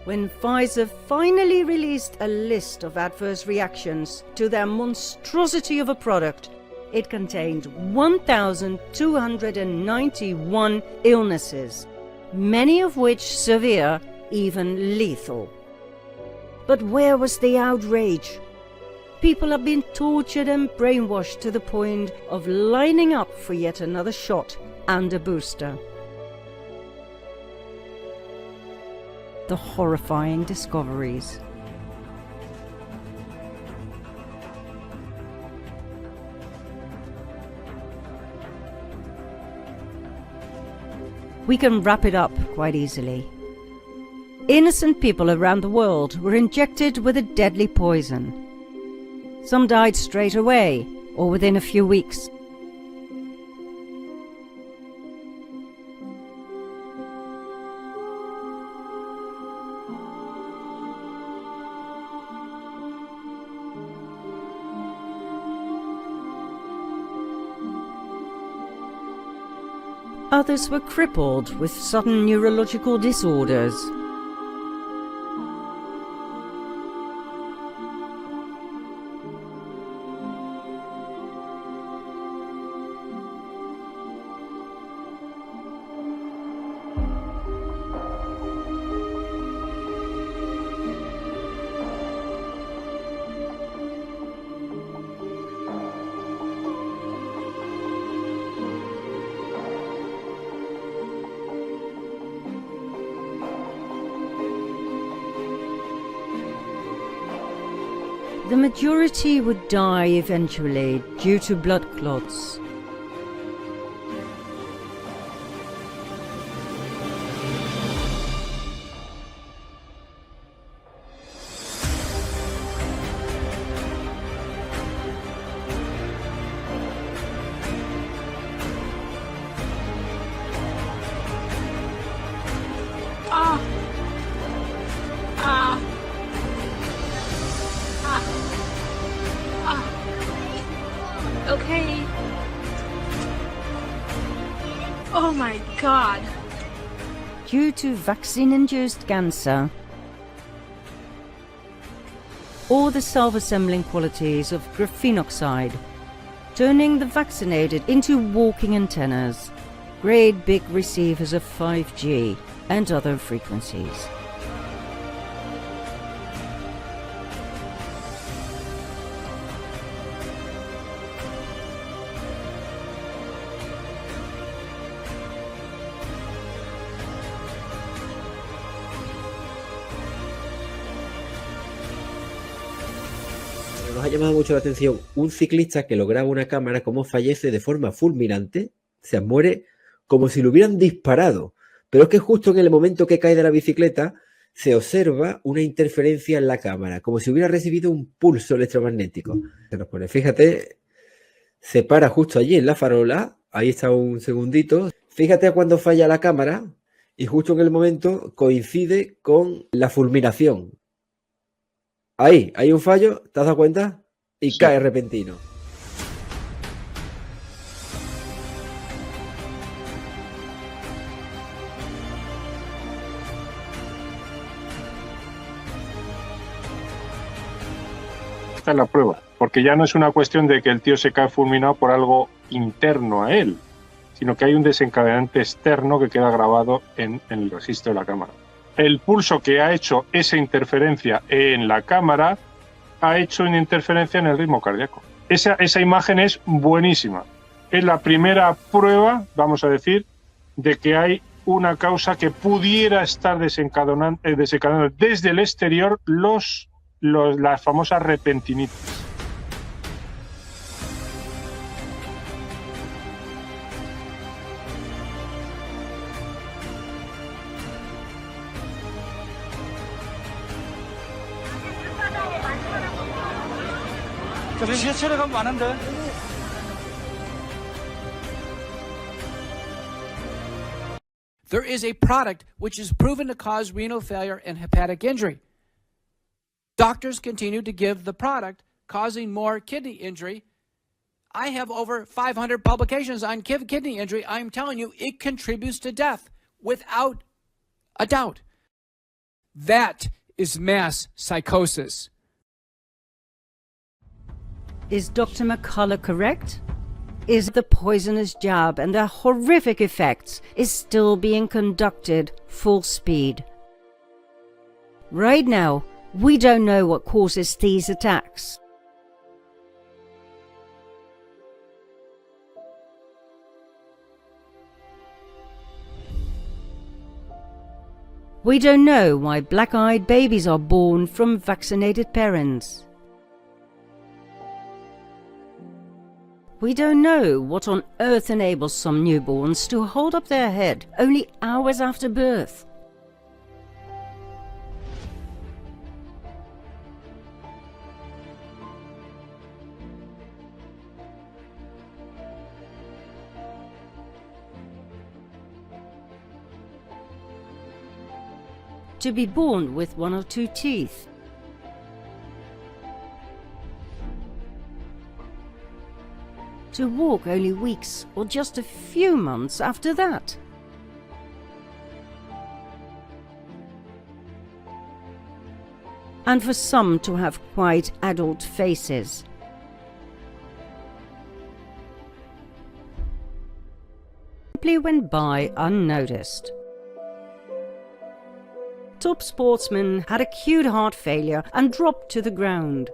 when Pfizer finally released a list of adverse reactions to their monstrosity of a product, it contained 1,291 illnesses, many of which severe, even lethal. But where was the outrage? People have been tortured and brainwashed to the point of lining up for yet another shot and a booster. The horrifying discoveries. We can wrap it up quite easily. Innocent people around the world were injected with a deadly poison. Some died straight away or within a few weeks. Others were crippled with sudden neurological disorders. The majority would die eventually due to blood clots. Okay. Oh my God. Due to vaccine-induced cancer, or the self-assembling qualities of graphene oxide, turning the vaccinated into walking antennas, great big receivers of 5G and other frequencies. Nos ha llamado mucho la atención un ciclista que lo graba una cámara cómo fallece de forma fulminante, se muere como si lo hubieran disparado, pero es que justo en el momento que cae de la bicicleta se observa una interferencia en la cámara, como si hubiera recibido un pulso electromagnético. Se nos pone, fíjate, se para justo allí en la farola, ahí está un segundito, fíjate cuando falla la cámara y justo en el momento coincide con la fulminación. Ahí, hay un fallo, ¿te has dado cuenta? Y sí, cae repentino. Esta es la prueba, porque ya no es una cuestión de que el tío se cae fulminado por algo interno a él, sino que hay un desencadenante externo que queda grabado en el registro de la cámara. El pulso que ha hecho esa interferencia en la cámara ha hecho una interferencia en el ritmo cardíaco. Esa imagen es buenísima. Es la primera prueba, vamos a decir, de que hay una causa que pudiera estar desencadenando desde el exterior las famosas repentinitis. There is a product which is proven to cause renal failure and hepatic injury. Doctors continue to give the product, causing more kidney injury. I have over 500 publications on kidney injury. I'm telling you, it contributes to death without a doubt. That is mass psychosis. Is Dr. McCullough correct? Is the poisonous jab and their horrific effects is still being conducted full speed? Right now, we don't know what causes these attacks. We don't know why black-eyed babies are born from vaccinated parents. We don't know what on earth enables some newborns to hold up their head only hours after birth. To be born with 1 or 2 teeth. To walk only weeks or just a few months after that. And for some to have quite adult faces. Simply went by unnoticed. Top sportsman had acute heart failure and dropped to the ground.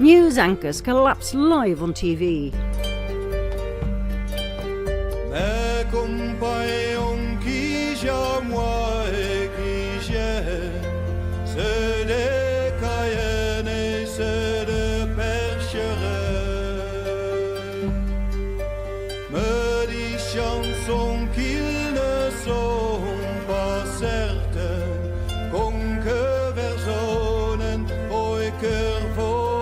News anchors collapse live on TV. Mes compagnons qui j'amoie et qui j'aime, ceux des Cayennes et ceux de Percherets, me disent chansons qu'ils ne sont pas certains, qu'on que versonen, oi cœur vaut.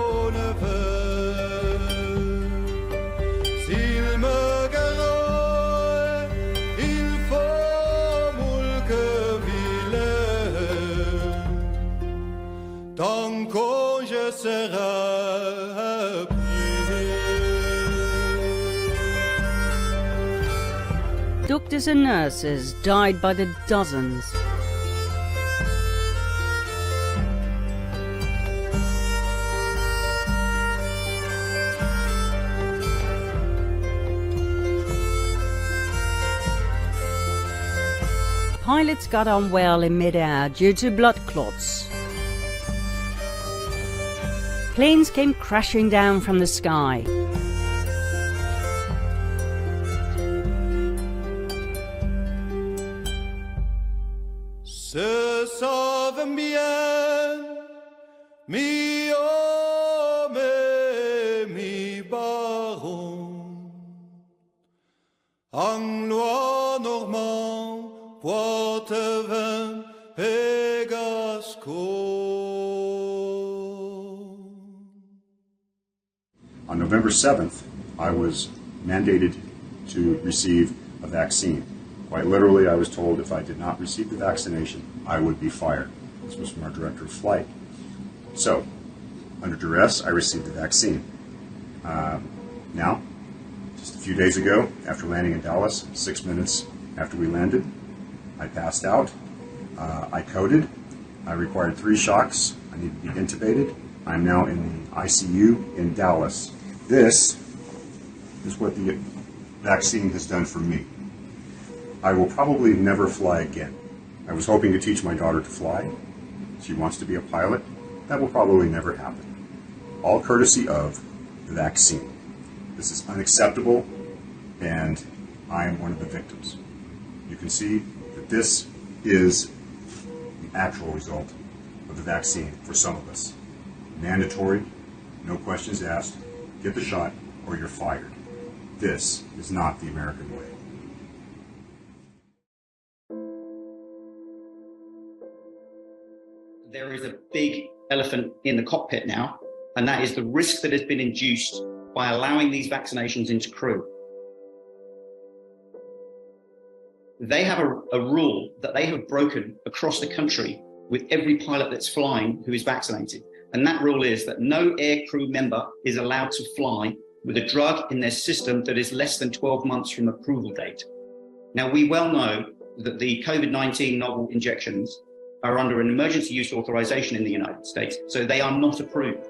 Doctors and nurses died by the dozens. Pilots got unwell in mid-air due to blood clots. Planes came crashing down from the sky. Se savent bien, mi homme et mi baron, anglois, normand, poitevin et gascon. On November 7th, I was mandated to receive a vaccine. Quite literally, I was told if I did not receive the vaccination, I would be fired. This was from our director of flight. So, under duress, I received the vaccine. Now, just a few days ago, after landing in Dallas, 6 minutes after we landed, I passed out. I coded. I required 3 shocks. I needed to be intubated. I'm now in the ICU in Dallas. This is what the vaccine has done for me. I will probably never fly again. I was hoping to teach my daughter to fly. She wants to be a pilot. That will probably never happen. All courtesy of the vaccine. This is unacceptable, and I am one of the victims. You can see that this is the actual result of the vaccine for some of us. Mandatory, no questions asked, get the shot or you're fired. This is not the American way. There is a big elephant in the cockpit now, and that is the risk that has been induced by allowing these vaccinations into crew. They have a rule that they have broken across the country with every pilot that's flying who is vaccinated. And that rule is that no air crew member is allowed to fly with a drug in their system that is less than 12 months from approval date. Now, we well know that the COVID-19 novel injections are under an emergency use authorization in the United States, so they are not approved.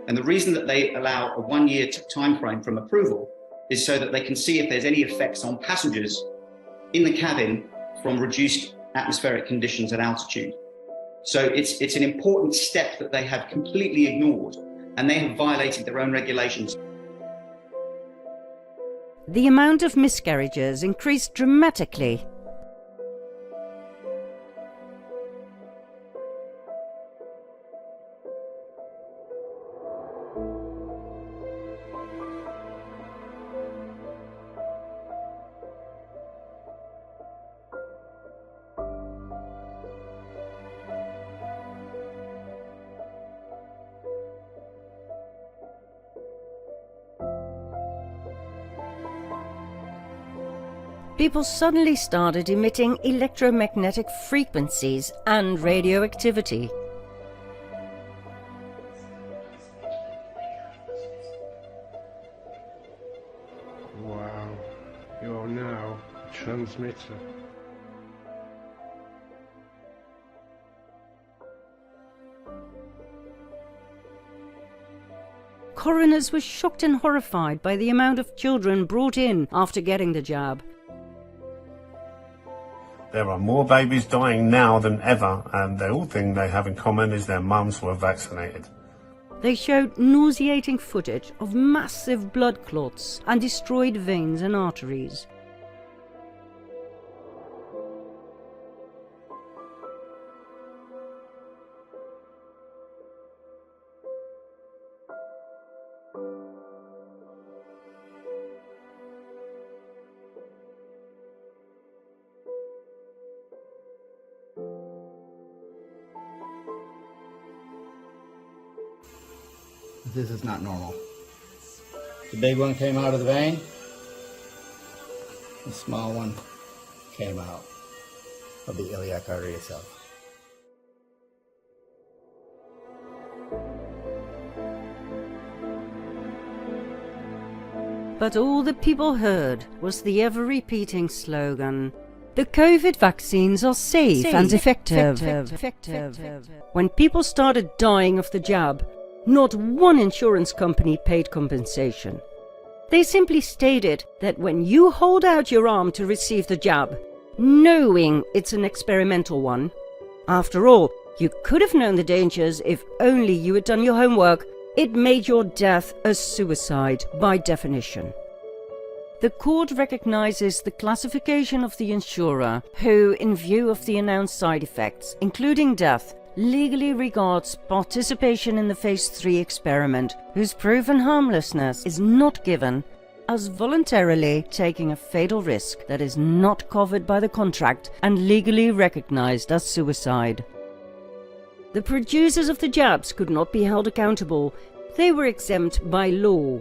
And the reason that they allow a 1-year time frame from approval is so that they can see if there's any effects on passengers in the cabin from reduced atmospheric conditions at altitude. So it's an important step that they have completely ignored, and they have violated their own regulations. The amount of miscarriages increased dramatically. People suddenly started emitting electromagnetic frequencies and radioactivity. Wow, you're now a transmitter. Coroners were shocked and horrified by the amount of children brought in after getting the jab. There are more babies dying now than ever, and the only thing they have in common is their mums were vaccinated. They showed nauseating footage of massive blood clots and destroyed veins and arteries. This is not normal. The big one came out of the vein. The small one came out of the iliac artery itself. But all the people heard was the ever-repeating slogan, "The COVID vaccines are safe and effective." When people started dying of the jab, not one insurance company paid compensation. They simply stated that when you hold out your arm to receive the jab, knowing it's an experimental one, after all, you could have known the dangers if only you had done your homework, it made your death a suicide by definition. The court recognizes the classification of the insurer, who, in view of the announced side effects, including death, legally regards participation in the Phase 3 experiment, whose proven harmlessness is not given, as voluntarily taking a fatal risk that is not covered by the contract and legally recognized as suicide. The producers of the jabs could not be held accountable. They were exempt by law.